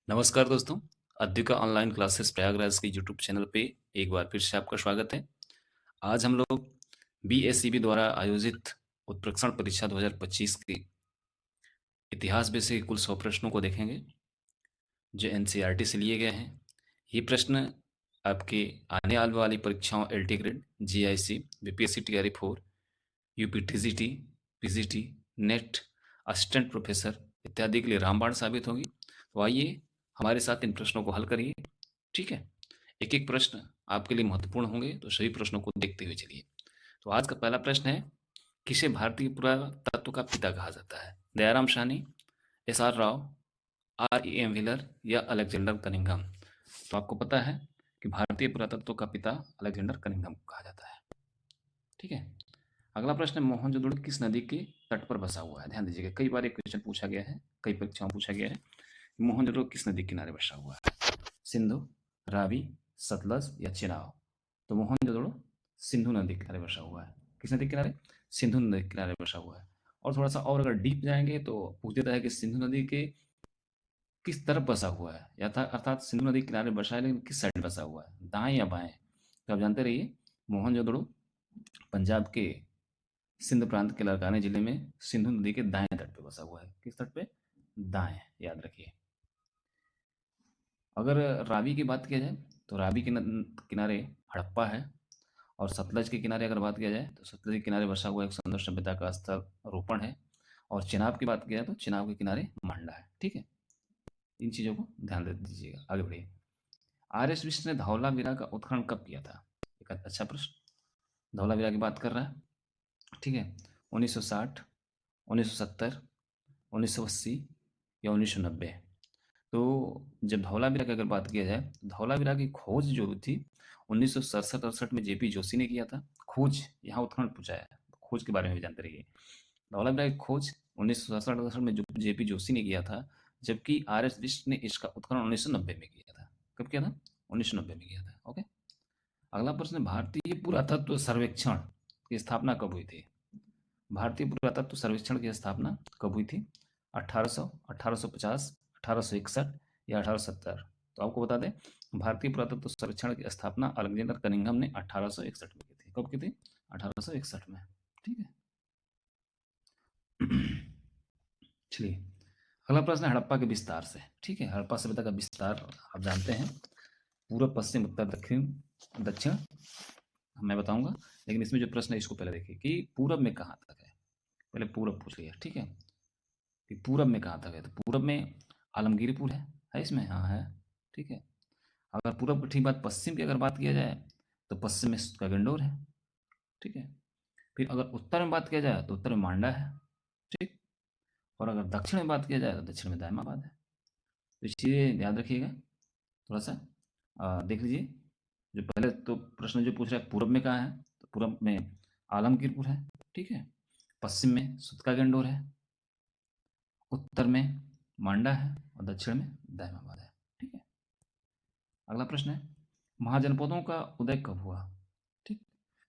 नमस्कार दोस्तों, Advika online classes Prayagraj के यूट्यूब चैनल पे एक बार फिर से आपका स्वागत है। आज हम लोग बीएसईबी द्वारा आयोजित उत्प्रेक्षण परीक्षा 2025 की इतिहास विषय के कुल 100 प्रश्नों को देखेंगे, जो एनसीईआरटी से लिए गए हैं। ये प्रश्न आपके आने वाली परीक्षाओं LT grade, GIC, BPSC TRE 4, UPTGT, PGT, net, assistant professor इत्यादि के लिए रामबाण साबित होगी। तो आइए हमारे साथ इन प्रश्नों को हल करिए। ठीक है, एक एक प्रश्न आपके लिए महत्वपूर्ण होंगे, तो सभी प्रश्नों को देखते हुए चलिए। तो आज का पहला प्रश्न है, किसे भारतीय पुरातत्व का पिता कहा जाता है? Dayaram Sahni, S R Rao, R E M Wheeler या अलेक्जेंडर कनिंघम? तो आपको पता है कि भारतीय पुरातत्व का पिता अलेक्जेंडर कनिंघम को कहा जाता है। ठीक है, अगला प्रश्न, मोहनजोदड़ो किस नदी के तट पर बसा हुआ है? ध्यान दीजिएगा, कई बार एक क्वेश्चन पूछा गया है, कई परीक्षाओं में पूछा गया है। मोहनजोदड़ो किस नदी के किनारे बसा हुआ है? सिंधु, रावी, सतलज या चेनाब? तो मोहनजोदड़ो सिंधु नदी के किनारे बसा हुआ है। किस नदी के किनारे? सिंधु नदी के किनारे बसा हुआ है। और थोड़ा सा और अगर डीप जाएंगे तो पूछ देता है कि सिंधु नदी के किस तरफ बसा हुआ है, या अर्थात सिंधु नदी के किनारे बसा है लेकिन किस साइड बसा हुआ है, दाएं या बाएं? तो आप जानते रहिए, मोहनजोदड़ो पंजाब के सिंध प्रांत के लड़काने जिले में सिंधु नदी के दाएं तट पे बसा हुआ है। किस तट पे? दाएं, याद रखिए। अगर रावी की बात किया जाए तो रावी के किनारे हड़प्पा है, और सतलज के किनारे अगर बात किया जाए तो सतलज के किनारे बसा हुआ एक सुंदर सभ्यता का स्थल रोपण है, और चिनाब की बात किया जाए तो चिनाब के किनारे मांडा है। ठीक है, इन चीज़ों को ध्यान दे दीजिएगा। आगे बढ़िए, आर एस विश्व ने धौलावीरा का उत्खनन कब किया था? एक अच्छा प्रश्न। धौलावीरा की बात कर रहा है। ठीक है, 1960, 1970, 1980 या 1990? तो जब धौलावीरा की अगर बात किया जाए, धौलावीरा की खोज जो थी 1967-68 में जेपी जोशी ने किया था। खोज, यहाँ उत्खनन पूछा है, खोज के बारे में भी जानते रहिए। धौलावीरा की खोज 1967-68 में जो जेपी जोशी ने किया था, जबकि आर एस बिष्ट ने इसका उत्खनन 1990 में किया था। कब किया था? 1990 में किया था। ओके, अगला प्रश्न, भारतीय पुरातत्व सर्वेक्षण की स्थापना कब हुई थी? भारतीय पुरातत्व सर्वेक्षण की स्थापना कब हुई थी? 1800, 1850, 1861 या 1870? तो आपको बता दें, भारतीय पुरातत्व सर्वेक्षण की स्थापना अलेक्जेंडर कनिंघम ने 1861 में की थी। कब की थी? 1861 में। ठीक है, चलिए, अगला प्रश्न है हड़प्पा के विस्तार से। ठीक है, हड़प्पा सभ्यता का विस्तार आप जानते हैं, पूर्व, पश्चिम, उत्तर, दक्षिण मैं बताऊंगा, लेकिन इसमें जो प्रश्न है इसको पहले देखिए कि पूरब में कहाँ तक है। पहले पूरब पूछ लिया। ठीक है, कि पूरब में कहाँ तक है? तो पूरब में आलमगीरपुर है इसमें? हाँ है। ठीक है, अगर पूरब की ठीक बात पश्चिम की अगर बात किया जाए तो पश्चिम में गगनडोर है। ठीक है, फिर अगर उत्तर में बात किया जाए तो उत्तर में मांडा है। ठीक, और अगर दक्षिण में बात किया जाए तो दक्षिण में दायमाबाद है। तो इस चीज़ें याद रखिएगा, थोड़ा सा देख लीजिए। जो पहले तो प्रश्न जो पूछ रहा है पूरब में कहाँ है, तो पूरब में आलमगीरपुर है। ठीक है, पश्चिम में सुतका गंडोर है, उत्तर में मांडा है, और दक्षिण में दायमाबाद है। ठीक है, अगला प्रश्न है, महाजनपदों का उदय कब हुआ? ठीक,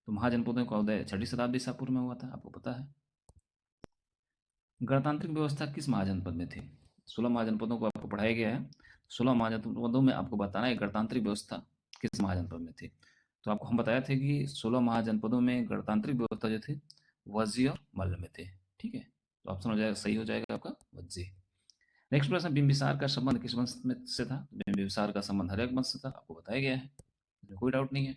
तो महाजनपदों का उदय 6वीं शताब्दी ईसा पूर्व में हुआ था, आपको पता है। गणतांत्रिक व्यवस्था किस महाजनपद में थी? 16 महाजनपदों को आपको पढ़ाया गया है। 16 महाजनपदों में आपको बताना है गणतांत्रिक व्यवस्था किस महाजनपद में थी। तो आपको हम बताया थे कि 16 महाजनपदों में गणतांत्रिक व्यवस्था जो थी वज्जी और मल्ल में थे। ठीक है, तो ऑप्शन हो जाएगा, सही हो जाएगा आपका वज्जी। नेक्स्ट प्रश्न, बिंबिसार का संबंध किस वंश में से था? बिंबिसार का संबंध हर्यक वंश से था, आपको बताया गया है, कोई डाउट नहीं है।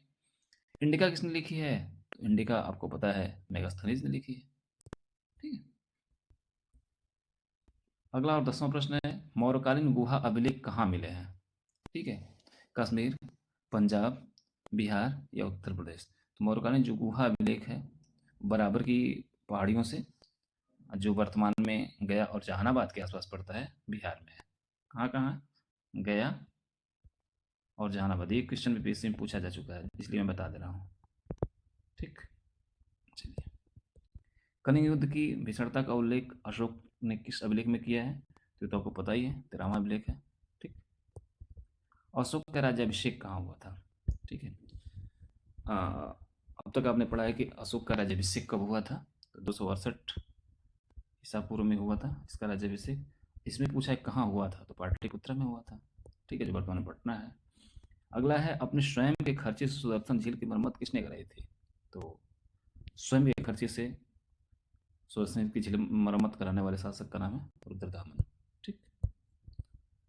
इंडिका किसने लिखी है? तो इंडिका आपको पता है मेगास्थनीज ने लिखी है। ठीक है, अगला और 10वां प्रश्न है, मौर्यकालीन गुहा अभिलेख कहाँ मिले हैं? ठीक है, कश्मीर, पंजाब, बिहार या उत्तर प्रदेश? तो मौर्यकालीन जो गुहा अभिलेख है बराबर की पहाड़ियों से, जो वर्तमान में गया और जहानाबाद के आसपास पड़ता है, बिहार में है। कहाँ कहाँ? गया और जहानाबाद। एक क्वेश्चन भी पीएससी में पूछा जा चुका है, इसलिए मैं बता दे रहा हूँ। ठीक, चलिए, कलिंग युद्ध की भीषणता का उल्लेख अशोक ने किस अभिलेख में किया है? तो आपको पता ही है, 13वां अभिलेख है। ठीक, अशोक का राज्याभिषेक कहाँ हुआ था? ठीक है, अब तक आपने पढ़ा है कि अशोक का राज्याभिषेक कब हुआ था, तो 268 ईसा पूर्व में हुआ था इसका राज्याभिषेक। इसमें पूछा है कहाँ हुआ था, तो पाटलिपुत्र में हुआ था। ठीक है, जो वर्तमान में पटना है। अगला है अपने स्वयं के खर्चे से सुदर्शन झील की मरम्मत किसने कराई थी? तो स्वयं के खर्चे से सुदर्शन झील की झील मरम्मत कराने वाले शासक का नाम है रुद्रदामन। ठीक।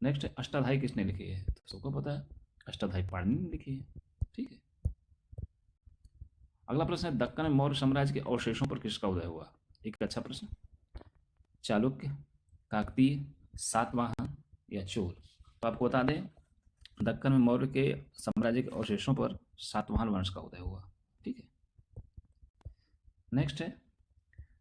नेक्स्ट है अष्टाध्यायी किसने लिखी है? तो सबको पता है, अष्टाध्यायी पाणिनि ने लिखी है। ठीक है। अगला प्रश्न है दक्कन में मौर्य साम्राज्य के अवशेषों पर किसका उदय हुआ? एक अच्छा प्रश्न। चालुक्य, काकतीय, सातवाहन या चोल? तो आपको बता दें, दक्कन में मौर्य के साम्राज्य के अवशेषों पर सातवाहन वंश का उदय हुआ। ठीक है। नेक्स्ट है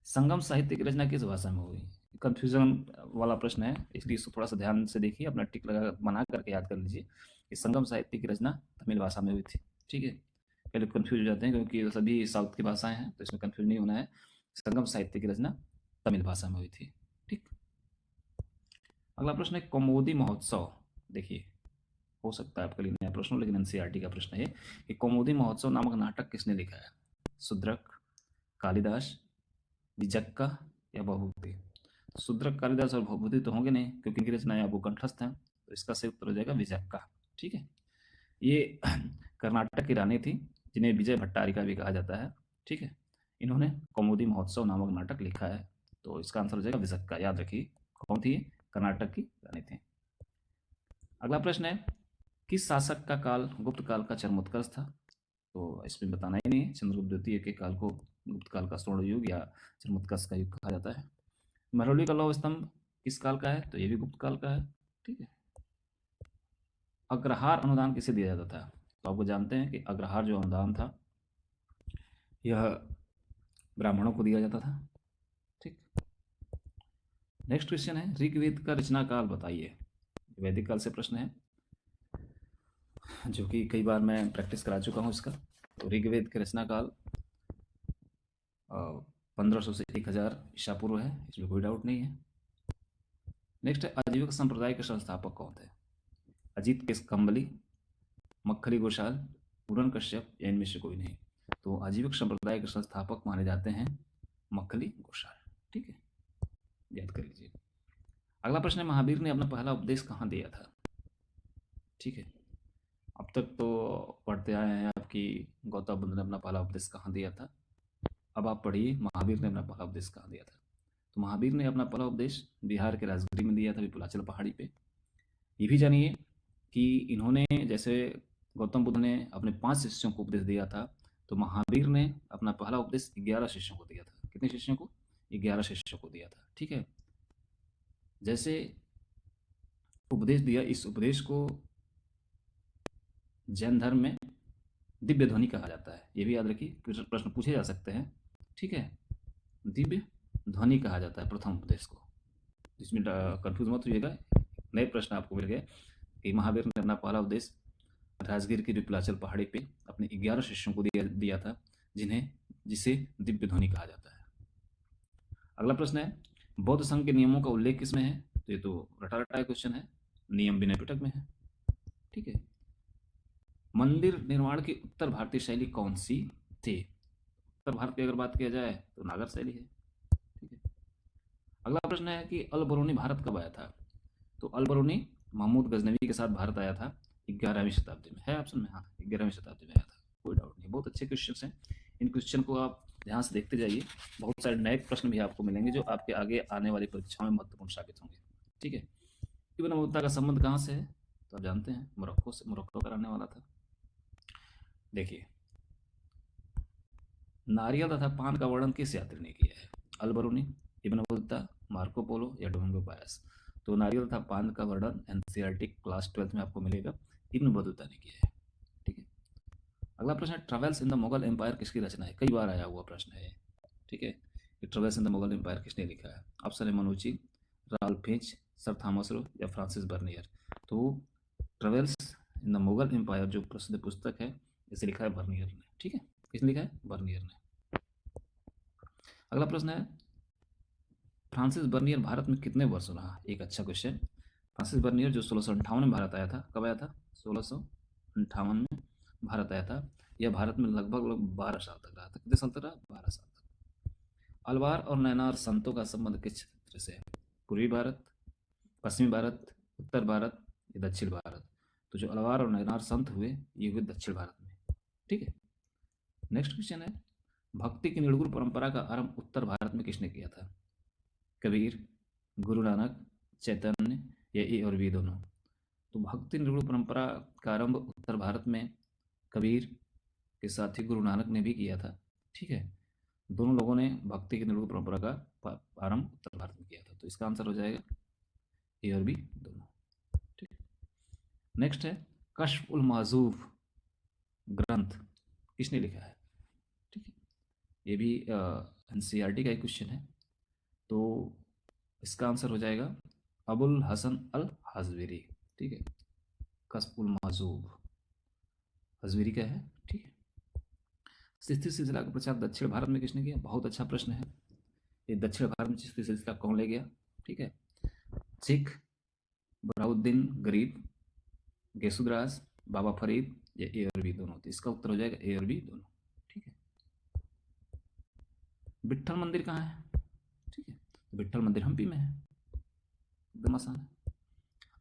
संगम साहित्य की रचना किस भाषा में हुई? कंफ्यूजन वाला प्रश्न है, इसलिए इसको थोड़ा सा ध्यान से देखिए, अपना टिक लगा बना करके याद कर लीजिए कि संगम साहित्य की रचना तमिल भाषा में हुई थी। ठीक है। पहले कंफ्यूज हो जाते हैं क्योंकि सभी साउथ की भाषाएं हैं, तो इसमें कंफ्यूज नहीं होना है। संगम साहित्य की रचना तमिल भाषा में हुई थी। ठीक। अगला प्रश्न है कौमुदी महोत्सव। देखिए, हो सकता है आपके लिए नया प्रश्न, लेकिन एनसीईआरटी का प्रश्न है कि कौमुदी महोत्सव नामक नाटक किसने लिखा है? शूद्रक, कालिदास, विजक्का या भभूति? शूद्रक, कालिदास और भभूति तो होंगे नहीं क्योंकि इनकी रचनाएं आपको कंठस्थ हैं, तो इसका सही उत्तर हो जाएगा विजक्का। ठीक है। ये कर्नाटक की रानी थी जिन्हें विजय भट्टारिका भी कहा जाता है। ठीक है। इन्होंने कौमुदी महोत्सव नामक नाटक लिखा है, तो इसका आंसर हो जाएगा विजक्का। याद रखिए, कौन थी? कर्नाटक की रानी थी। अगला प्रश्न है किस शासक का काल गुप्त काल का चरमोत्कर्ष था? तो इसमें बताना ही नहीं है, चंद्रगुप्त द्वितीय के काल को गुप्त काल का स्वर्ण युग या चरमोत्कर्ष का युग कहा जाता है। महरौली का लौह स्तंभ किस काल का है? तो ये भी गुप्त काल का है। ठीक है। अग्रहार अनुदान किसे दिया जाता था? तो आपको जानते हैं कि अग्रहार जो अनुदान था यह ब्राह्मणों को दिया जाता था। ठीक। नेक्स्ट क्वेश्चन है ऋग्वेद का रचना काल बताइए। वैदिक काल से प्रश्न है, जो कि कई बार मैं प्रैक्टिस करा चुका हूँ इसका। तो ऋग्वेद का रचना काल 1500 से 1000 ईसा पूर्व है, इसमें कोई डाउट नहीं है। नेक्स्ट है आजीविका संप्रदाय के संस्थापक कौन थे? अजीत केशकम्बली, मक्खली घोषाल, पूरन कश्यप या इनमें से कोई नहीं? तो आजीविक संप्रदाय के संस्थापक माने जाते हैं मक्खली घोषाल। ठीक है, याद कर लीजिए। अगला प्रश्न है महावीर ने अपना पहला उपदेश कहाँ दिया था? ठीक है, अब तक तो पढ़ते आए हैं आपकी गौतम बुद्ध ने अपना पहला उपदेश कहाँ दिया था। अब आप पढ़िए महावीर ने अपना पहला उपदेश कहाँ दिया था। तो महावीर ने अपना पहला उपदेश बिहार के राजगिरी में दिया था, विपुलाचल पहाड़ी पे। ये भी जानिए कि इन्होंने, जैसे गौतम बुद्ध ने अपने 5 शिष्यों को उपदेश दिया था, तो महावीर ने अपना पहला उपदेश 11 शिष्यों को दिया था। कितने शिष्यों को? 11 शिष्यों को दिया था। ठीक है। जैसे उपदेश दिया, इस उपदेश को जैन धर्म में दिव्य ध्वनि कहा जाता है। ये भी याद रखिए, प्रश्न पूछे जा सकते हैं। ठीक है, दिव्य ध्वनि कहा जाता है प्रथम उपदेश को। इसमें कंफ्यूज मत होइएगा, नए प्रश्न आपको मिल गए कि महावीर ने अपना पहला उपदेश राजगीर की विपुलाचल पहाड़ी पे अपने 11 शिष्यों को दिया था, जिसे दिव्य ध्वनि कहा जाता है। अगला प्रश्न है बौद्ध संघ के नियमों का उल्लेख किसमें है? तो ये तो रटा रटा क्वेश्चन है, नियम विनय पिटक में है। ठीक है। मंदिर निर्माण की उत्तर भारतीय शैली कौन सी थी? उत्तर भारत की अगर बात किया जाए तो नागर शैली है। ठीक है। अगला प्रश्न है कि अल बरूनी भारत कब आया था? तो अल बरूनी महमूद गजनवी के साथ भारत आया था 11वीं शताब्दी में। है ऑप्शन में? हाँ, 11वीं शताब्दी में आया था, कोई डाउट नहीं। बहुत अच्छे क्वेश्चन हैं, इन क्वेश्चन को आप ध्यान से देखते जाइए। बहुत सारे नए प्रश्न भी आपको मिलेंगे जो आपके आगे आने वाली परीक्षाओं में महत्वपूर्ण साबित होंगे। ठीक है। इब्न बतूता का संबंध कहाँ से है? तो आप जानते हैं मोरक्को से, मोरक्को का रहने वाला था। देखिए, नारियल तथा पान का वर्णन किस यात्री ने किया है? अल बरूनी, इब्न बतूता, मार्को पोलो या डोमिंगो पायस? तो नारियल तथा पान का वर्णन एनसीईआरटी क्लास 12 में आपको मिलेगा, इब्न बतूता ने किया है। ठीक है। अगला प्रश्न है travels in the Mughal empire किसकी रचना है? कई बार आया हुआ प्रश्न है। ठीक है, travels in the Mughal empire किसने लिखा है? ऑप्शन है Manucci, Ralph Fitch, sir Thomas Roe या फ्रांसिस बर्नियर? तो travels in the Mughal empire जो प्रसिद्ध पुस्तक है, इसे लिखा है बर्नियर ने। ठीक है, किसने लिखा है? बर्नियर ने। अगला प्रश्न है फ्रांसिस बर्नियर भारत में कितने वर्ष रहा? एक अच्छा क्वेश्चन। फ्रांसिस बर्नियर जो 1658 में भारत आया था, कब आया था? 1658 में भारत आया था। यह भारत में लगभग 12 साल तक रहा था। कितने साल तक रहा? 12 साल तक। अलवार और नैनार संतों का संबंध किस क्षेत्र से है? पूर्वी भारत, पश्चिमी भारत, उत्तर भारत या दक्षिण भारत? तो जो अलवार और नयनार संत हुए ये हुए दक्षिण भारत में। ठीक है। नेक्स्ट क्वेश्चन है, भक्ति की निर्गुण परंपरा का आरंभ उत्तर भारत में किसने किया था? कबीर, गुरु नानक, चैतन्य या ए और बी दोनों? तो भक्ति निर्गुण परंपरा का आरंभ उत्तर भारत में कबीर के साथ ही गुरु नानक ने भी किया था। ठीक है, दोनों लोगों ने भक्ति की निर्गुण परंपरा का आरंभ उत्तर भारत में किया था। तो इसका आंसर हो जाएगा ए और बी दोनों। ठीक। नेक्स्ट है, कश्फ उल माजूफ ग्रंथ किसने लिखा है? ठीक है, ये भी एनसीईआरटी का एक क्वेश्चन है। तो इसका आंसर हो जाएगा अबुल हसन अल हजवेरी। ठीक है, कश्फ उल माजूफ हजवेरी का है। ठीक है। चिश्ती सिलसिला का प्रचार दक्षिण भारत में किसने किया? बहुत अच्छा प्रश्न है। ये दक्षिण भारत में चिश्ती सिलसिला कौन ले गया? ठीक है, सिख, बराउद्दीन गरीब, गेसुद्रास, बाबा फरीद या ए और बी दोनों? तो इसका उत्तर हो जाएगा ए और बी दोनों। ठीक है। विट्ठल मंदिर कहाँ है? ठीक है, विट्ठल मंदिर हम्पी में है। एकदम आसान है।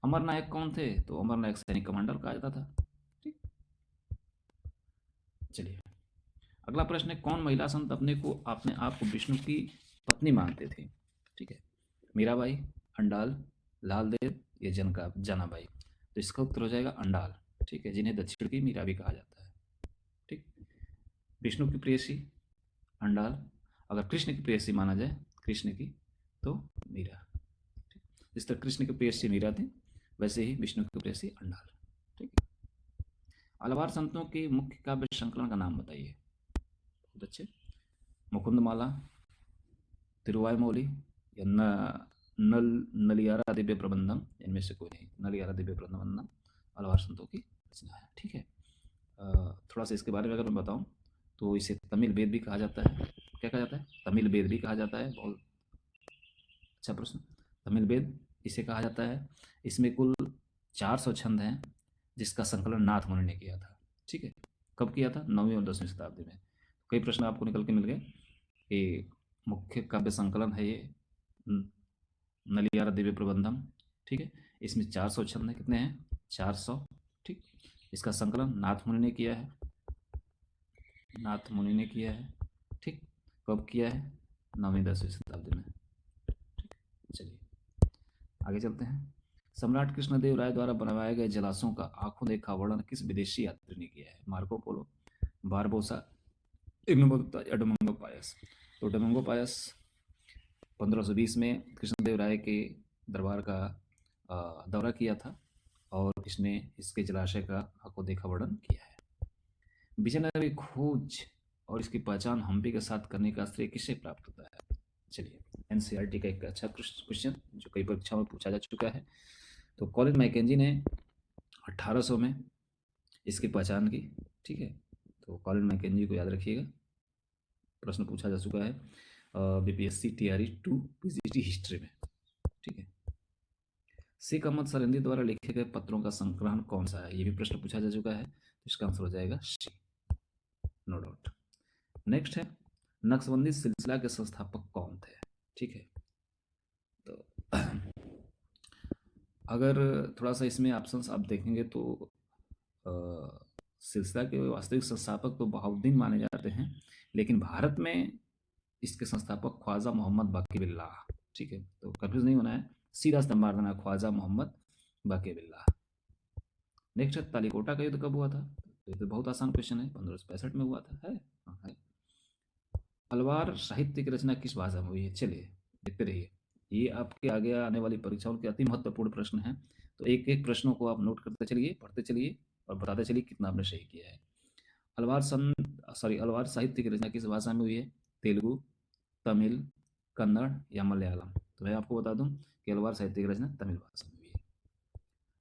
अमर नायक कौन थे? तो अमर नायक सैनिक कमांडर कहा जाता था। ठीक। चलिए अगला प्रश्न है, कौन महिला संत अपने आप को विष्णु की पत्नी मानते थे? ठीक है, मीराबाई, अंडाल, लालदेव या जनाबाई? तो इसका उत्तर हो जाएगा अंडाल। ठीक है, जिन्हें दक्षिण की मीरा भी कहा जाता है। ठीक, विष्णु की प्रेयसी अंडाल, अगर कृष्ण की प्रेयसी माना जाए कृष्ण की तो मीरा। ठीक, जिस तरह कृष्ण की प्रेयसी मीरा थी वैसे ही विष्णु की प्रेयसी अंडाल। ठीक, अलवार संतों के मुख्य काव्य संकलन का नाम बताइए। बहुत अच्छे, मुकुंदमाला, तिरुवायमौली या नल नलियारा दिव्य प्रबंधम? इनमें से कोई नहीं। नलियारा दिव्य प्रबंधम अलवार संतों की रचना है। ठीक है, थोड़ा सा इसके बारे में अगर मैं बताऊं तो इसे तमिल वेद भी कहा जाता है। क्या कहा जाता है? तमिल वेद भी कहा जाता है। बहुत अच्छा प्रश्न। तमिल वेद इसे कहा जाता है। इसमें कुल 400 छंद हैं जिसका संकलन नाथ मुनि ने किया था। ठीक है, कब किया था? 9वीं और 10वीं शताब्दी में। कई प्रश्न आपको निकल के मिल गए कि मुख्य काव्य संकलन है ये नलियारा दिव्य प्रबंधम। ठीक है, इसमें 400 छंद हैं। कितने हैं? 400। ठीक, इसका संकलन नाथ मुनि ने किया है। नाथ मुनि ने किया है। ठीक, कब किया है? 9वीं 10वीं शताब्दी में। ठीक, चलिए आगे चलते हैं। सम्राट कृष्णदेव राय द्वारा बनवाए गए जलाशयों का आंखों देखा वर्णन किस विदेशी यात्री ने किया है? मार्को पोलो, बारबोसा, इग्नोबुक्ता या डोमिंगो पायस? तो डोमिंगो पायस 1520 में कृष्णदेव राय के दरबार का दौरा किया था और इसने इसके जलाशय का आंखों देखा वर्णन किया है। विजयनगर की खोज और इसकी पहचान हम्पी के साथ करने का श्रेय किसे प्राप्त होता है? चलिए, एनसीईआरटी का एक अच्छा क्वेश्चन जो कई परीक्षाओं में पूछा जा चुका है। तो कॉलिन मैकेंजी ने 1800 में इसकी पहचान की। ठीक है, तो कॉलिन मैकेंजी को याद रखिएगा, प्रश्न पूछा जा चुका है बीपीएससी टीआरई 2 पीजीटी हिस्ट्री में। ठीक है, शेख अहमद सरेंदी द्वारा लिखे गए पत्रों का संग्रहण कौन सा है? ये भी प्रश्न पूछा जा चुका है। तो इसका आंसर हो जाएगा सी, नो डाउट। नेक्स्ट है, नक्शबंदी सिलसिला के संस्थापक कौन थे? ठीक है, तो अगर थोड़ा सा इसमें ऑप्शंस आप देखेंगे तो सिलसिला के वास्तविक संस्थापक तो बहाउद्दीन माने जाते हैं, लेकिन भारत में इसके संस्थापक ख्वाजा मोहम्मद बाकी बिल्लाह। ठीक है, तो कंफ्यूज नहीं होना है, सीधा स्तंभ मार देना, ख्वाजा मोहम्मद बाकी बिल्लाह। नेक्स्ट है, तालीकोटा का युद्ध कब हुआ था? तो ये तो बहुत आसान क्वेश्चन है, 1565 में हुआ था। है, हाँ, है। अलवार साहित्य की रचना किस भाषा में हुई है? चलिए देखते रहिए, ये आपके आगे आने वाली परीक्षाओं के अति महत्वपूर्ण प्रश्न हैं। तो एक एक प्रश्नों को आप नोट करते चलिए, पढ़ते चलिए और बताते चलिए कितना आपने सही किया है। अलवार साहित्य की रचना किस भाषा में हुई है? तेलुगु, तमिल, कन्नड़ या मलयालम? तो मैं आपको बता दूं कि अलवार साहित्य की रचना तमिल भाषा में हुई है।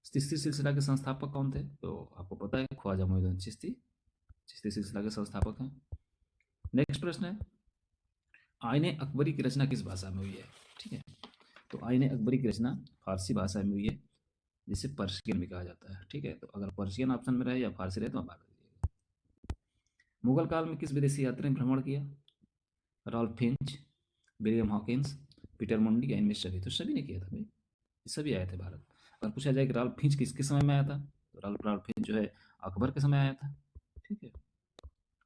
चिश्ती सिलसिला के संस्थापक कौन थे? तो आपको पता है, ख्वाजा मोइनुद्दीन चिश्ती चिश्ती सिलसिला के संस्थापक हैं। नेक्स्ट प्रश्न है, आईने अकबरी की रचना किस भाषा में हुई है? ठीक है, तो आईने अकबरी की रचना फारसी भाषा में हुई है, जिसे पर्शियन भी कहा जाता है। ठीक है, तो अगर पर्शियन ऑप्शन में रहे या फारसी रहे तो आप आगे दीजिएगा। मुगल काल में किस विदेशी यात्री ने भ्रमण किया? Ralph Fitch, William Hawkins, Peter Mundy या इनमें सभी? तो सभी ने किया था भाई, सभी आए थे भारत। अगर पूछा जाए कि रॉल्फ फिंच किसके समय में आया था, तो लाल पेन जो है अकबर के समय आया था, ठीक है,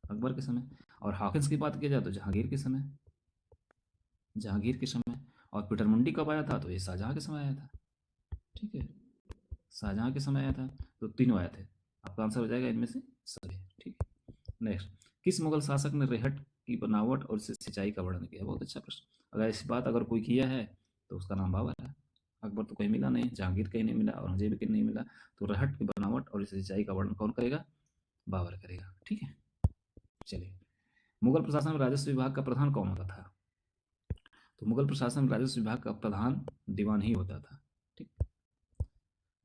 अकबर के समय। और हॉकिंस की बात की जाए तो जहांगीर के समय, जहांगीर के समय। और पीटर मुंडी कब आया था, तो ये शाहजहाँ के समय आया था, ठीक है, शाहजहाँ के समय आया था। तो तीनों आए थे, आपका आंसर हो जाएगा इनमें से सभी, ठीक है। नेक्स्ट, किस मुगल शासक ने रेहट की बनावट और सिंचाई का वर्णन किया? बहुत अच्छा प्रश्न। अगर ऐसी बात अगर कोई किया है तो उसका नाम बाबर है। अकबर तो कहीं मिला नहीं, जहांगीर कहीं नहीं मिला, औरंगजेब कहीं नहीं मिला, तो रेहट की बनावट और सिंचाई का वर्णन कौन करेगा? बाबर करेगा, ठीक है। चलिए, मुगल प्रशासन में राजस्व विभाग का प्रधान कौन होता था? तो मुगल प्रशासन में राजस्व विभाग का प्रधान दीवान ही होता था, ठीक।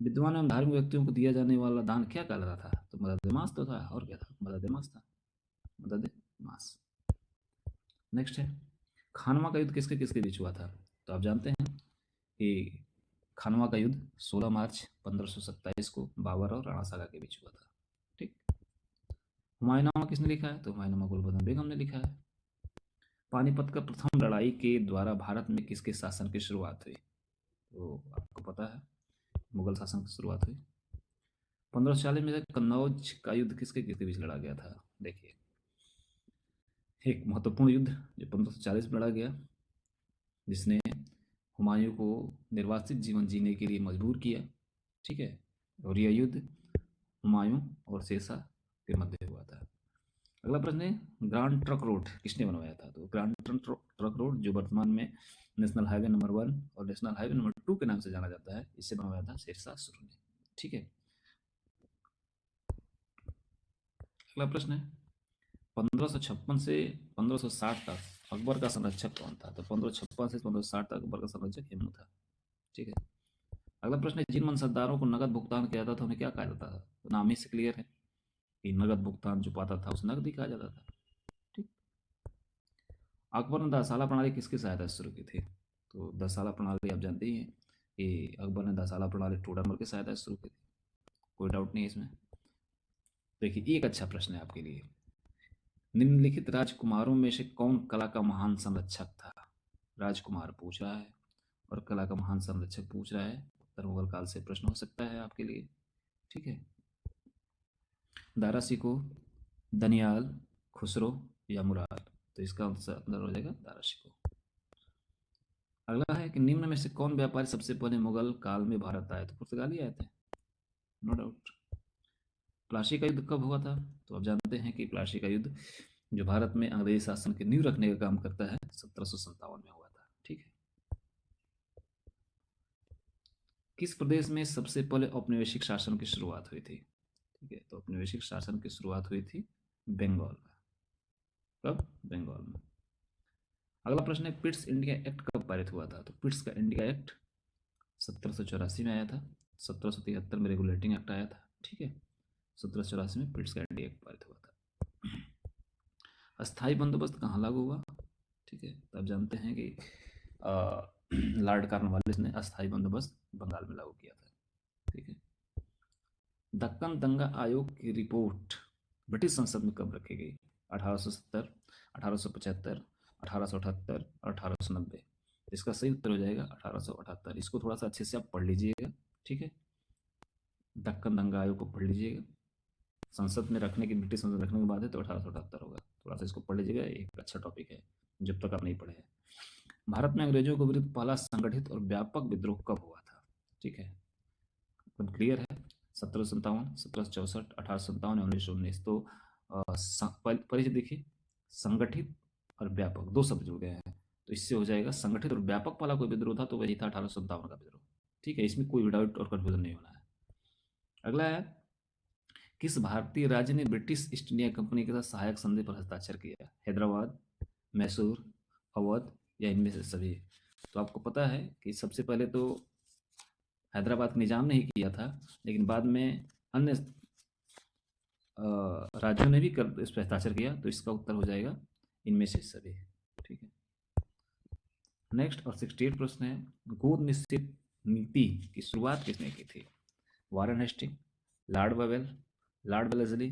विद्वान एवं धार्मिक व्यक्तियों को दिया जाने वाला दान क्या कहलाता था? तो मदद मास तो था, और क्या था? मदद मास था, मदद मास। नेक्स्ट है, खानवा का युद्ध किसके किसके बीच हुआ था? तो आप जानते हैं कि खानवा का युद्ध 16 मार्च 1527 को बाबर और राणा सागा के बीच हुआ था, ठीक। हुमायूंनामा किसने लिखा है? तो हुमायूंनामा गुलबदन बेगम ने लिखा है। पानीपत का प्रथम लड़ाई के द्वारा भारत में किसके शासन की शुरुआत हुई? तो आपको पता है, मुगल शासन की शुरुआत हुई 1540 में। कन्नौज का युद्ध किसके किसके बीच लड़ा गया था? देखिए, एक महत्वपूर्ण युद्ध जो 1540 में लड़ा गया, जिसने हुमायूं को निर्वासित जीवन जीने के लिए मजबूर किया, ठीक है। और यह युद्ध हुमायूं और शेरशाह के मध्य हुआ था। अगला प्रश्न है, ग्रांड ट्रंक रोड किसने बनवाया था? तो ग्रांड ट्रंक रोड जो वर्तमान में नेशनल हाईवे नंबर 1 और नेशनल हाईवे नंबर 2 के नाम से जाना जाता है, इसे बनवाया था शेरशाह सूरी ने, ठीक है। अगला प्रश्न है, 1556 से 1560 तक अकबर का संरक्षक कौन था? तो 1556 से 1560 तक अकबर का संरक्षक हेमू था, ठीक है। अगला प्रश्न है, जिन मनसबदारों को नगद भुगतान किया जाता था उन्हें क्या कहा जाता था? तो नाम ही से क्लियर है कि नगद भुगतान जो पाता था उसे नगद ही कहा जाता था, ठीक। अकबर ने दसाला प्रणाली किसकी सहायता से शुरू की थी? तो दसाला प्रणाली आप जानते ही हैं कि अकबर ने दसाला प्रणाली टोडरमल की सहायता से शुरू की थी, कोई डाउट नहीं है इसमें। देखिए, एक अच्छा प्रश्न है आपके लिए, निम्नलिखित राजकुमारों में से कौन कला का महान संरक्षक था? राजकुमार पूछ रहा है और कला का महान संरक्षक पूछ रहा है, उत्तर मुगल काल से प्रश्न हो सकता है आपके लिए, ठीक है। दारा सिको, दनियाल, खुसरो या मुराद? तो इसका आंसर हो जाएगा दारा सिको। अगला है कि निम्न में से कौन व्यापारी सबसे पहले मुगल काल में भारत आए? तो पुर्तगाली आए थे, नो डाउट। प्लासी का युद्ध कब हुआ था? तो आप जानते हैं कि प्लासी का युद्ध जो भारत में अंग्रेजी शासन की नींव रखने का काम करता है 1757 में हुआ था, ठीक है। किस प्रदेश में सबसे पहले औपनिवेशिक शासन की शुरुआत हुई थी? ठीक है, तो औपनिवेशिक शासन की शुरुआत हुई थी बंगाल में। कब? बंगाल में। अगला प्रश्न है, पिट्स इंडिया एक्ट कब पारित हुआ था? तो पिट्स का इंडिया एक्ट 1784 में आया था, 1773 में रेगुलेटिंग एक्ट आया था, ठीक है। 1784 में पिट्स का इंडिया एक्ट पारित हुआ था। अस्थाई बंदोबस्त कहाँ लागू हुआ? ठीक है, तो आप जानते हैं कि लॉर्ड कॉर्नवालिस ने अस्थाई बंदोबस्त बंगाल में लागू किया था, ठीक है। दक्कन दंगा आयोग की रिपोर्ट ब्रिटिश संसद में कब रखी गई? 1870, 1875, 1878 और 1890। इसका सही उत्तर हो जाएगा 1878। इसको थोड़ा सा अच्छे से आप पढ़ लीजिएगा, ठीक है। दक्कन दंगा आयोग को पढ़ लीजिएगा, संसद में रखने की, ब्रिटिश संसद रखने के बाद है तो 1878 होगा। थोड़ा सा इसको पढ़ लीजिएगा, एक अच्छा टॉपिक है जब तक आप नहीं पढ़े हैं। भारत में अंग्रेजों के विरुद्ध पहला संगठित और व्यापक विद्रोह कब हुआ था? ठीक है, एकदम क्लियर है, 1757, 1764, 1857 या 1919। तो परिचय देखिए, संगठित और व्यापक दो शब्द जुड़ गए हैं, तो इससे हो जाएगा संगठित और व्यापक वाला कोई विद्रोह था तो वही था 1857 का विद्रोह, ठीक है। इसमें कोई डाउट और कन्फ्यूजन नहीं होना है। अगला है, किस भारतीय राज्य ने ब्रिटिश ईस्ट इंडिया कंपनी के साथ सहायक संधि पर हस्ताक्षर किया? हैदराबाद, मैसूर, अवध या इनमें से सभी? तो आपको पता है कि सबसे पहले तो हैदराबाद का निजाम ने ही किया था, लेकिन बाद में अन्य राज्यों ने भी कर इस पर हस्ताक्षर किया, तो इसका उत्तर हो जाएगा इनमें से सभी, ठीक है। नेक्स्ट और 68 प्रश्न है, गोद निश्चित नीति की शुरुआत किसने की थी? Warren Hasting, lord Wavell, lord Wellesley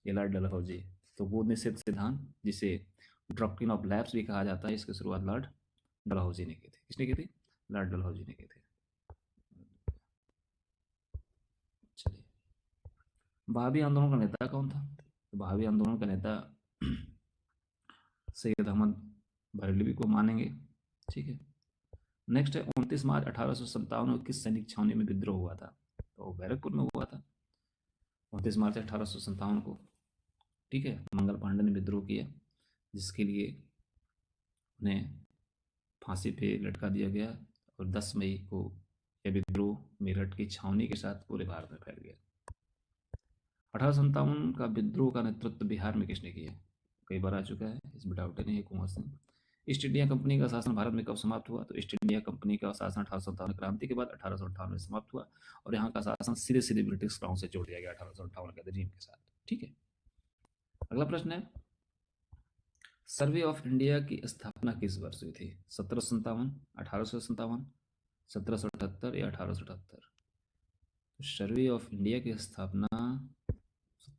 या लॉर्ड डलहौजी? तो गोद निषेध सिद्धांत, जिसे डॉक्ट्रिन ऑफ लैप्स भी कहा जाता है, इसकी शुरुआत लॉर्ड डलहौजी ने की थी। किसने की थी? लॉर्ड डलहौजी ने की थी। चलिए, वहाबी आंदोलन का नेता कौन था? तो वहाबी आंदोलन का नेता सैयद अहमद बरेलवी को मानेंगे। ठीक है। नेक्स्ट है 29 मार्च 1857 में किस सैनिक छावनी में विद्रोह हुआ था? तो बैरकपुर में हुआ था 29 मार्च 1857 को। ठीक है। मंगल पांडे ने विद्रोह किया, जिसके लिए उन्हें फांसी पे लटका दिया गया, और 10 मई को यह विद्रोह मेरठ की छावनी के साथ पूरे भारत में फैल गया। 1857 का विद्रोह का नेतृत्व बिहार में किसने किया? कई बार आ चुका है, इसमें डाउट नहीं है, Kunwar Singh. East India company का शासन भारत में कब समाप्त हुआ? तो ईस्ट इंडिया कंपनी का शासन 1857 क्रांति के बाद 1858 में समाप्त हुआ, और यहाँ का शासन सीधे सीधे ब्रिटिश क्राउन से जोड़ दिया गया 1858 के अधिनियम के साथ। ठीक है। अगला प्रश्न है, सर्वे ऑफ इंडिया की स्थापना किस वर्ष हुई थी? 1757, 1857, 1778 या 1878? तो सर्वे ऑफ इंडिया की स्थापना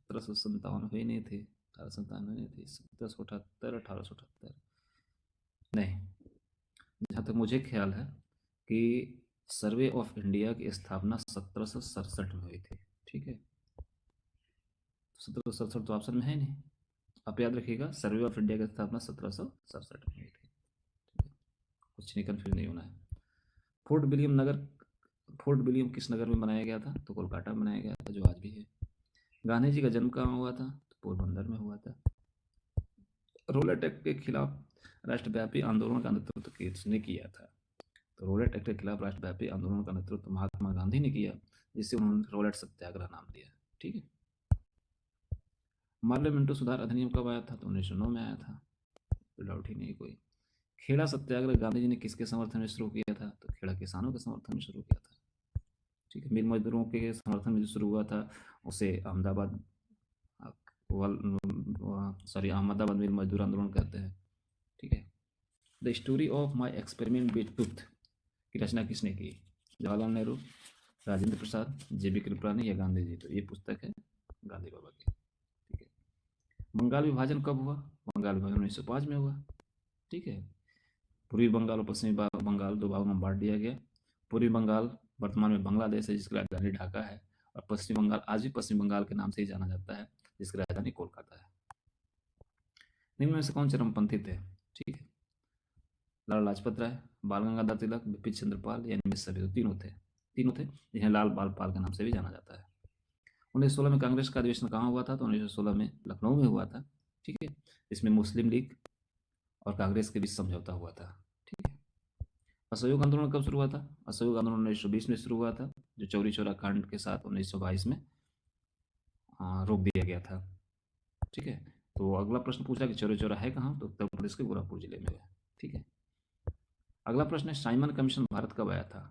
1757 हुई नहीं थी, 1857 नहीं थी, 1778, 1878 नहीं। जहाँ तक मुझे ख्याल है कि सर्वे ऑफ इंडिया की स्थापना 1767 में हुई थी। ठीक है। 1767 तो ऑप्शन में है नहीं, आप याद रखिएगा, सर्वे ऑफ इंडिया की स्थापना 1767 में हुई थी। कुछ नहीं, कन्फ्यूज नहीं होना है। फोर्ट विलियम नगर, फोर्ट विलियम किस नगर में बनाया गया था? तो कोलकाता में बनाया गया था, जो आज भी है। गांधी जी का जन्म कहाँ हुआ था? तो पोरबंदर में हुआ था। रोलेट एक्ट के खिलाफ राष्ट्रव्यापी आंदोलन का नेतृत्व किसने किया था? तो रोलेट एक्ट के खिलाफ राष्ट्रव्यापी आंदोलन का नेतृत्व महात्मा गांधी ने किया, जिसे उन्होंने रोलेट सत्याग्रह नाम दिया। ठीक है। मार्ले मिंटो सुधार अधिनियम कब आया था? तो 1909 में आया था, तो डाउट ही नहीं कोई। खेड़ा सत्याग्रह गांधी जी ने किसके समर्थन में शुरू किया था? तो खेड़ा किसानों के समर्थन में शुरू किया था। ठीक है। मिल मजदूरों के समर्थन में जो शुरू हुआ था, उसे अहमदाबाद अहमदाबाद मिल मजदूर आंदोलन कहते हैं। ठीक है। The story of my experiment with tooth की रचना किसने की? जवाहरलाल नेहरू, राजेंद्र प्रसाद, जेबी कृपलानी या गांधी जी? तो ये पुस्तक है गांधी बाबा की। ठीक है। बंगाल विभाजन कब हुआ? बंगाल विभाजन 1905 में हुआ। ठीक है। पूर्वी बंगाल और पश्चिमी बंगाल दो भागों में बांट दिया गया। पूर्वी बंगाल वर्तमान में बांग्लादेश है, जिसकी राजधानी ढाका है, और पश्चिम बंगाल आज भी पश्चिम बंगाल के नाम से ही जाना जाता है, जिसकी राजधानी कोलकाता है। निम्न में से कौन चरमपंथी थे? ठीक है। लाला लाजपत राय, बाल गंगाधर तिलक, बिपिन चंद्रपाल या इनमें सभी? तीनों थे, जिन्हें लाल बाल पाल के नाम से भी जाना जाता है। 1916 में कांग्रेस का अधिवेशन कहाँ हुआ था? तो 1916 में लखनऊ में हुआ था। ठीक है। इसमें मुस्लिम लीग और कांग्रेस के बीच समझौता हुआ था। ठीक है। असहयोग आंदोलन कब शुरू हुआ था? असहयोग आंदोलन 1920 में शुरू हुआ था, जो चौरी चौरा कांड के साथ 1922 में रोक दिया गया था। ठीक है। तो अगला प्रश्न पूछा कि चौरी चौरा है कहाँ? तो उत्तर प्रदेश के गोरखपुर जिले में है। ठीक है। अगला प्रश्न है, साइमन कमीशन भारत कब आया था?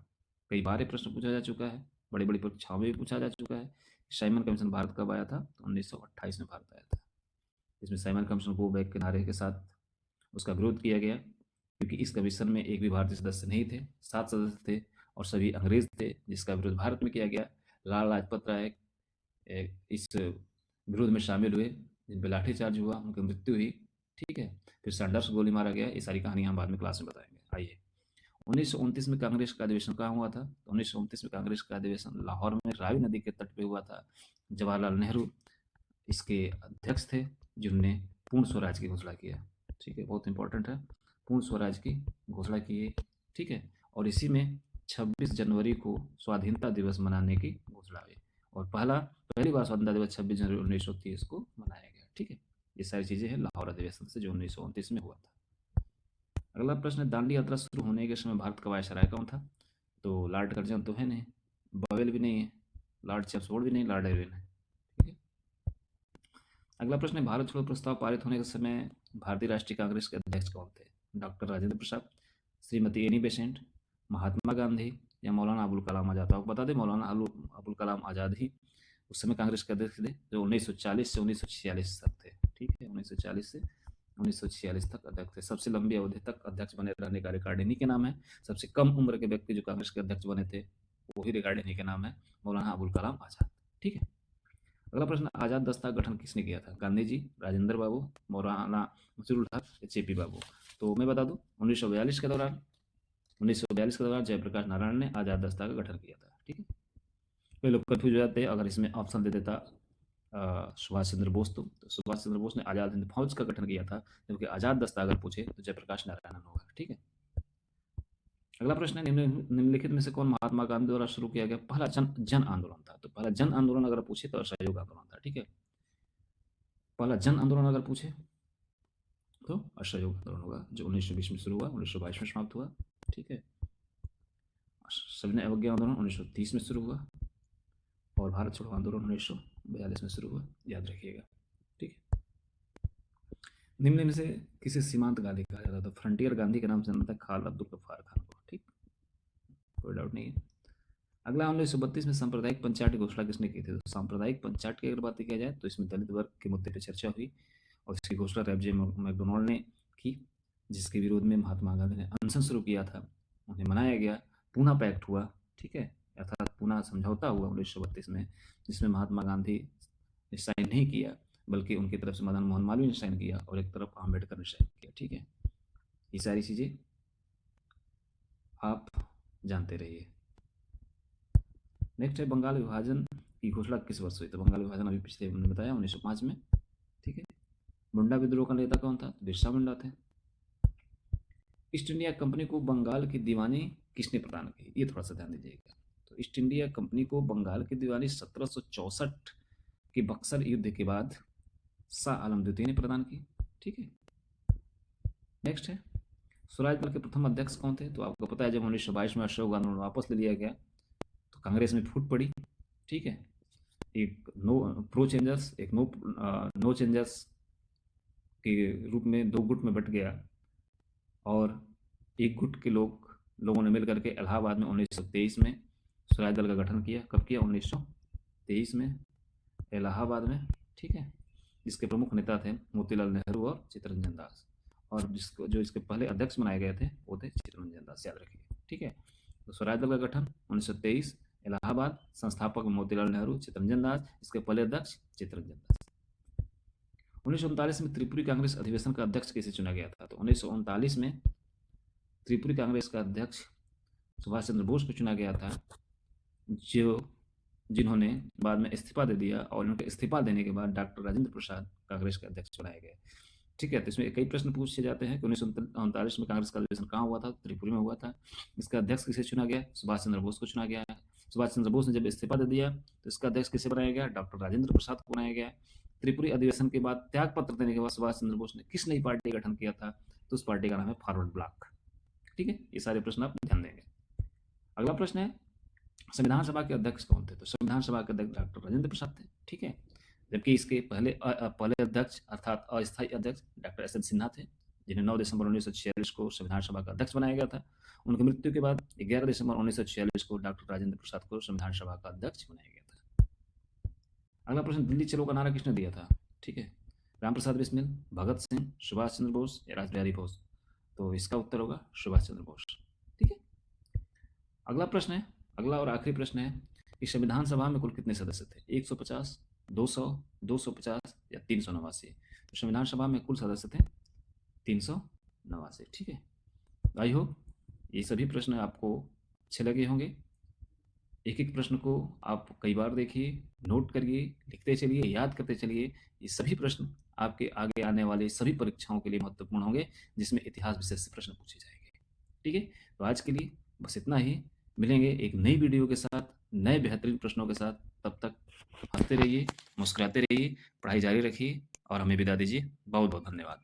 कई बार ये प्रश्न पूछा जा चुका है, बड़ी बड़ी परीक्षाओं में भी पूछा जा चुका है। साइमन कमीशन भारत कब आया था? तो 1928 में भारत आया था। इसमें साइमन कमीशन गो बैक के नारे के साथ उसका विरोध किया गया, क्योंकि इस कमीशन में एक भी भारतीय सदस्य नहीं थे, 7 सदस्य थे और सभी अंग्रेज थे, जिसका विरोध भारत में किया गया। लाला लाजपत राय इस विरोध में शामिल हुए, जिन पर लाठीचार्ज हुआ, उनकी मृत्यु हुई। ठीक है। फिर सैंडर्स को गोली मारा गया। ये सारी कहानी हम बाद में क्लास में बताएंगे। आइए, 1929 में कांग्रेस का अधिवेशन कहाँ हुआ था? तो 1929 में कांग्रेस का अधिवेशन लाहौर में रावी नदी के तट पे हुआ था। जवाहरलाल नेहरू इसके अध्यक्ष थे, जिन्होंने पूर्ण स्वराज की घोषणा किया। ठीक है, बहुत इंपॉर्टेंट है, पूर्ण स्वराज की घोषणा की है। ठीक है। और इसी में 26 जनवरी को स्वाधीनता दिवस मनाने की घोषणा हुई, और पहली बार स्वाधीनता दिवस 26 जनवरी 1930 को मनाया गया। ठीक है। ये सारी चीज़ें हैं लाहौर अधिवेशन से, जो 1929 में हुआ था। अगला प्रश्न है, दांडी यात्रा शुरू होने के समय भारत का वायसराय कौन था? तो लॉर्ड कर्जन तो है नहीं, बवेल भी नहीं है, लॉर्ड चर्चफोर्ड भी नहीं, लॉर्ड एरविन है। ठीक है। अगला प्रश्न है, भारत छोड़ो प्रस्ताव पारित होने के समय भारतीय राष्ट्रीय कांग्रेस के अध्यक्ष कौन थे? Doctor Rajendra Prasad, Shrimati Annie Besant, Mahatma Gandhi या मौलाना अबुल कलाम आजाद? तो आपको बता दें, मौलाना अबुल कलाम आजाद ही उस समय कांग्रेस के अध्यक्ष थे, जो 1940 से 1946 तक थे। ठीक है। 1940 से 1946 तक अध्यक्ष थे। सबसे लंबी अवधि तक अध्यक्ष बने रहने का रिकॉर्ड इन्हीं के नाम है। सबसे कम उम्र के व्यक्ति जो कांग्रेस के अध्यक्ष बने थे, वही रिकॉर्ड इन्हीं के नाम है, मौलाना अबुल कलाम आजाद। ठीक है। अगला प्रश्न, आजाद दस्ता का गठन किसने किया था? गांधी जी, राजेंद्र बाबू, मौलाना मसरूल हक या जेपी बाबू? तो मैं बता दूं, 1942 के दौरान जयप्रकाश नारायण ने आजाद दस्ता का गठन किया था। ठीक है। कई लोग कंफ्यूज हो जाते हैं अगर इसमें ऑप्शन दे देता सुभाष चंद्र बोस। तो सुभाष चंद्र बोस ने आज़ाद हिंद फौज का गठन किया था, जबकि आज़ाद दस्ता अगर पूछे तो जयप्रकाश नारायणन होगा। ठीक है। अगला प्रश्न है, निम्नलिखित में से कौन महात्मा गांधी द्वारा शुरू किया गया पहला जन आंदोलन था? तो पहला जन आंदोलन अगर पूछे तो असहयोग आंदोलन था। ठीक है। पहला जन आंदोलन अगर पूछे तो असहयोग आंदोलन होगा, जो 1920 में शुरू हुआ, 1922 में समाप्त हुआ। ठीक है। सविनय अवज्ञा आंदोलन 1930 में शुरू हुआ और भारत छोड़ो आंदोलन 1942 में शुरू हुआ, याद रखिएगा। ठीक है। निम्न में से किसे सीमांत गांधी कहा जाता था? तो फ्रंटियर गांधी के नाम से जानता है खान अब्दुल गफ्फार खान को। ठीक, कोई डाउट नहीं है। अगला, 1932 में सांप्रदायिक पंचायत की घोषणा किसने की थी? तो सांप्रदायिक पंचायत की अगर बात की जाए तो इसमें दलित वर्ग के मुद्दे पर चर्चा हुई और इसकी घोषणा रेबजे मैकडोनाल्ड ने की, जिसके विरोध में महात्मा गांधी ने अनशन शुरू किया था। उन्हें मनाया गया, पूना पैक्ट हुआ। ठीक है, अर्थात पूना समझौता हुआ 1932 में, जिसमें महात्मा गांधी ने साइन नहीं किया, बल्कि उनकी तरफ से मदन मोहन मालवीय ने साइन किया और एक तरफ आम्बेडकर ने साइन किया। ठीक है, ये सारी चीज़ें आप जानते रहिए। नेक्स्ट है, बंगाल विभाजन की घोषणा किस वर्ष हुई? तो बंगाल विभाजन अभी पिछले हमने बताया 1905 में। ठीक है। मुंडा विद्रोह का नेता कौन था? तो बिरसा मुंडा थे। ईस्ट इंडिया कंपनी को बंगाल की दीवानी किसने प्रदान की? ये थोड़ा सा ध्यान दीजिएगा। तो ईस्ट इंडिया कंपनी को बंगाल की दीवानी 1764 के बक्सर युद्ध के बाद शाह आलम द्वितीय ने प्रदान की। ठीक है। नेक्स्ट है, स्वराज दल के प्रथम अध्यक्ष कौन थे? तो आपको पता है, जब 1922 में अशोक आंदोलन वापस ले लिया गया तो कांग्रेस में फूट पड़ी। ठीक है, एक प्रो चेंजर्स, एक नो चेंजर्स के रूप में दो गुट में बट गया और एक गुट के लोगों ने मिलकर के इलाहाबाद में 1923 में स्वराज दल का गठन किया। कब किया? 1923 में इलाहाबाद में। ठीक है, जिसके प्रमुख नेता थे मोतीलाल नेहरू और चित्तरंजन दास, और जो इसके पहले अध्यक्ष बनाए गए थे वो थे चित्तरंजन दास, याद रखिए। ठीक है, तो स्वराज दल का गठन 1923 इलाहाबाद, संस्थापक मोतीलाल नेहरू, चित्तरंजन दास, इसके पहले अध्यक्ष चित्तरंजन दास। 1939 में त्रिपुरी कांग्रेस अधिवेशन का अध्यक्ष किसे चुना गया था? तो 1939 में त्रिपुरी कांग्रेस का अध्यक्ष सुभाष चंद्र बोस को चुना गया था, जिन्होंने बाद में इस्तीफा दे दिया, और उनके इस्तीफा देने के बाद डॉक्टर राजेंद्र प्रसाद कांग्रेस के अध्यक्ष चुनाए गए। ठीक है, तो इसमें कई प्रश्न पूछे जाते हैं कि 1939 में कांग्रेस का अधिवेशन कहाँ हुआ था? त्रिपुरी में हुआ था। इसका अध्यक्ष किसे चुना गया? सुभाष चंद्र बोस को चुना गया। सुभाष चंद्र बोस ने जब इस्तीफा दे दिया तो इसका अध्यक्ष किसे बनाया गया? डॉक्टर राजेंद्र प्रसाद को बनाया गया। त्रिपुरी अधिवेशन के बाद त्याग पत्र देने के बाद सुभाष चंद्र बोस ने किस नई पार्टी का गठन किया था? तो उस पार्टी का नाम है फॉरवर्ड ब्लॉक। ठीक है, ये सारे प्रश्न आप ध्यान देंगे। अगला प्रश्न है, संविधान सभा के अध्यक्ष कौन थे? तो संविधान सभा के अध्यक्ष डॉक्टर राजेंद्र प्रसाद थे। ठीक है, जबकि इसके पहले अध्यक्ष अर्थात अस्थायी अध्यक्ष डॉक्टर एस एन सिन्हा थे, जिन्हें 9 दिसंबर 1946 को संविधान सभा का अध्यक्ष बनाया गया था। उनकी मृत्यु के बाद 11 दिसंबर 1946 को डॉक्टर राजेंद्र प्रसाद को संविधान सभा का अध्यक्ष बनाया गया था। अगला प्रश्न, दिल्ली चलो का नारा किसने दिया था? ठीक है, राम प्रसाद बिस्मिल, भगत सिंह, सुभाष चंद्र बोस या राज बिहारी बोस? तो इसका उत्तर होगा सुभाष चंद्र बोस। ठीक है। अगला प्रश्न है, अगला और आखिरी प्रश्न है कि संविधान सभा में कुल कितने सदस्य थे? 150, 200, 250 या 389? तो संविधान सभा में कुल सदस्य थे 389। ठीक है, आई होप ये सभी प्रश्न आपको अच्छे लगे होंगे। एक एक प्रश्न को आप कई बार देखिए, नोट करिए, लिखते चलिए, याद करते चलिए। ये सभी प्रश्न आपके आगे आने वाले सभी परीक्षाओं के लिए महत्वपूर्ण होंगे, जिसमें इतिहास विषय से प्रश्न पूछे जाएंगे। ठीक है, तो आज के लिए बस इतना ही। मिलेंगे एक नई वीडियो के साथ, नए बेहतरीन प्रश्नों के साथ। तब तक हंसते रहिए, मुस्कुराते रहिए, पढ़ाई जारी रखिए और हमें विदा दीजिए। बहुत बहुत धन्यवाद।